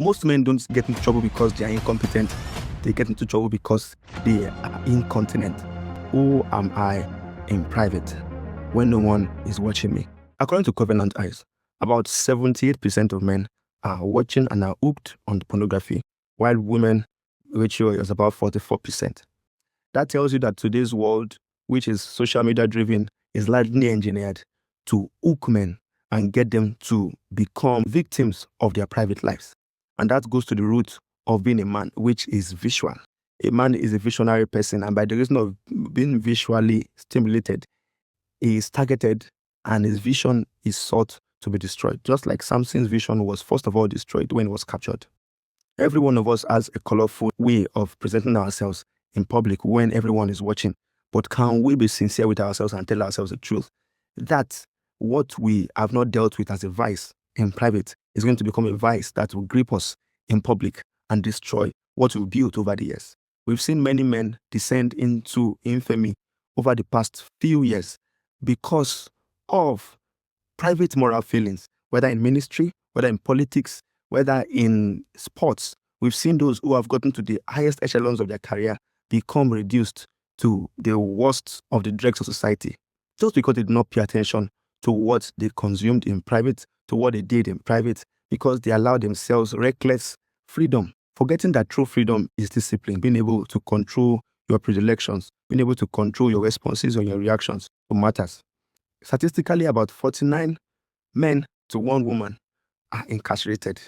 Most men don't get into trouble because they are incompetent. They get into trouble because they are incontinent. Who am I in private when no one is watching me? According to Covenant Eyes, about 78% of men are watching and are hooked on pornography, while women ratio is about 44%. That tells you that today's world, which is social media driven, is largely engineered to hook men and get them to become victims of their private lives. And that goes to the root of being a man, which is visual. A man is a visionary person, and by the reason of being visually stimulated, he is targeted and his vision is sought to be destroyed. Just like Samson's vision was first of all destroyed when he was captured. Every one of us has a colorful way of presenting ourselves in public when everyone is watching. But can we be sincere with ourselves and tell ourselves the truth? That what we have not dealt with as a vice in private is going to become a vice that will grip us in public and destroy what we've built over the years. We've seen many men descend into infamy over the past few years because of private moral failings, whether in ministry, whether in politics, whether in sports. We've seen those who have gotten to the highest echelons of their career become reduced to the worst of the dregs of society, just because they did not pay attention to what they consumed in private, to what they did in private, because they allowed themselves reckless freedom, forgetting that true freedom is discipline, being able to control your predilections, being able to control your responses or your reactions to matters. Statistically, about 49 men to one woman are incarcerated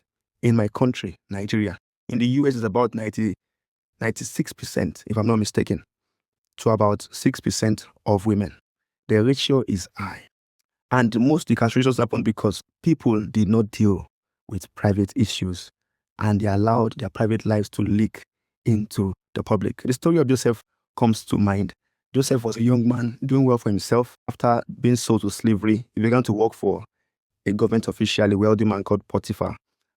in my country, Nigeria. In the US, it's about 96%, if I'm not mistaken, to about 6% of women. The ratio is high. And most incarcerations happen because people did not deal with private issues and they allowed their private lives to leak into the public. The story of Joseph comes to mind. Joseph was a young man doing well for himself. After being sold to slavery, he began to work for a government official, a wealthy man called Potiphar.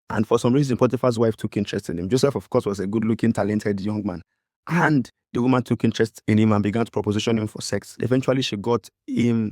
And for some reason, Potiphar's wife took interest in him. Joseph, of course, was a good-looking, talented young man. And the woman took interest in him and began to proposition him for sex. Eventually, she got him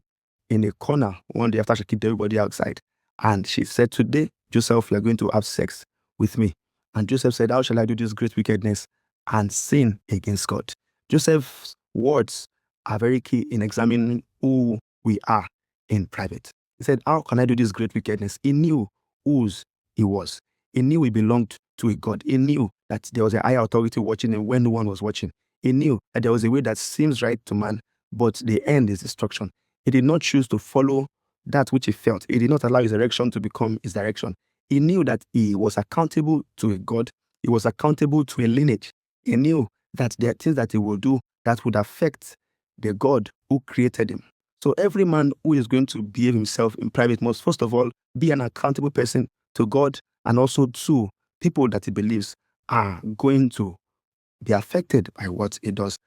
in a corner one day after she kicked everybody outside. And she said, "Today, Joseph, you are going to have sex with me." And Joseph said, "How shall I do this great wickedness and sin against God?" Joseph's words are very key in examining who we are in private. He said, "How can I do this great wickedness?" He knew whose he was. He knew he belonged to a God. He knew that there was a higher authority watching him when no one was watching. He knew that there was a way that seems right to man, but the end is destruction. He did not choose to follow that which he felt. He did not allow his erection to become his direction. He knew that he was accountable to a God. He was accountable to a lineage. He knew that there are things that he will do that would affect the God who created him. So every man who is going to behave himself in private must, first of all, be an accountable person to God and also to people that he believes are going to be affected by what he does.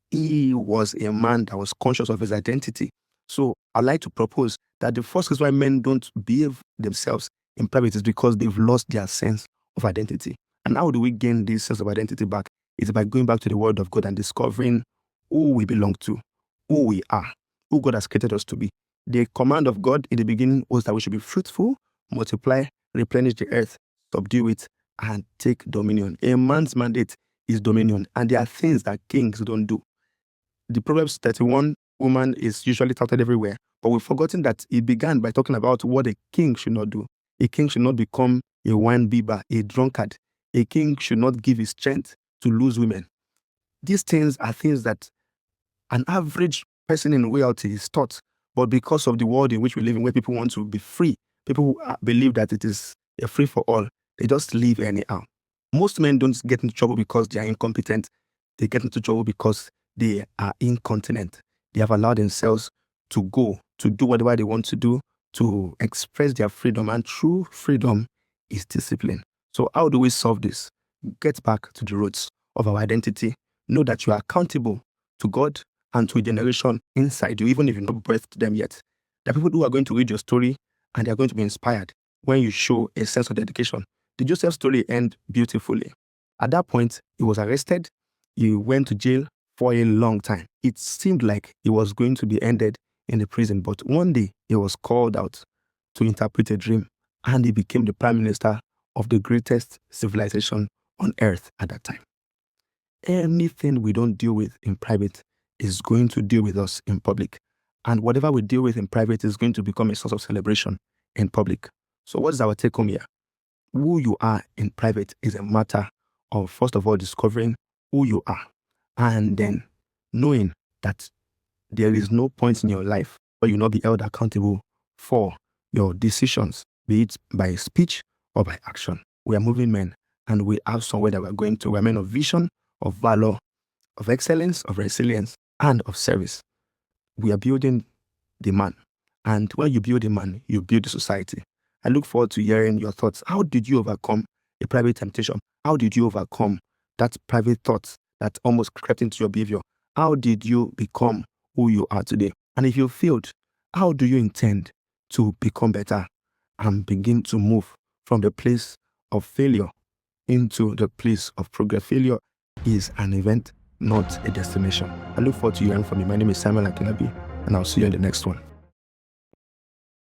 He was a man that was conscious of his identity. So I'd like to propose that the first reason why men don't behave themselves in private is because they've lost their sense of identity. And how do we gain this sense of identity back? It's by going back to the Word of God and discovering who we belong to, who we are, who God has created us to be. The command of God in the beginning was that we should be fruitful, multiply, replenish the earth, subdue it, and take dominion. A man's mandate is dominion, and there are things that kings don't do. The Proverbs 31 woman is usually touted everywhere, but we've forgotten that it began by talking about what a king should not do. A king should not become a wine bibber, a drunkard. A king should not give his strength to lose women. These things are things that an average person in royalty is taught, but because of the world in which we live in, where people want to be free, people believe that it is a free for all. They just live anyhow. Most men don't get into trouble because they are incompetent. They get into trouble because they are incontinent. They have allowed themselves to go, to do whatever they want to do, to express their freedom. And true freedom is discipline. So how do we solve this? Get back to the roots of our identity. Know that you are accountable to God and to a generation inside you, even if you've not birthed them yet. There are people who are going to read your story and they are going to be inspired when you show a sense of dedication. The Joseph story ended beautifully. At that point, he was arrested. He went to jail for a long time. It seemed like he was going to be ended in the prison, but one day he was called out to interpret a dream and he became the prime minister of the greatest civilization on earth at that time. Anything we don't deal with in private is going to deal with us in public. And whatever we deal with in private is going to become a source of celebration in public. So what is our take home here? Who you are in private is a matter of, first of all, discovering who you are, and then knowing that there is no point in your life where you'll not be held accountable for your decisions, be it by speech or by action. We are moving men, and we have somewhere that we're going to. We're men of vision, of valor, of excellence, of resilience, and of service. We are building the man. And when you build a man, you build a society. I look forward to hearing your thoughts. How did you overcome a private temptation? How did you overcome that private thoughts that almost crept into your behavior? How did you become who you are today? And if you failed, how do you intend to become better and begin to move from the place of failure into the place of progress? Failure is an event, not a destination. I look forward to hearing from you. My name is Samuel Akinabi, and I'll see you in the next one.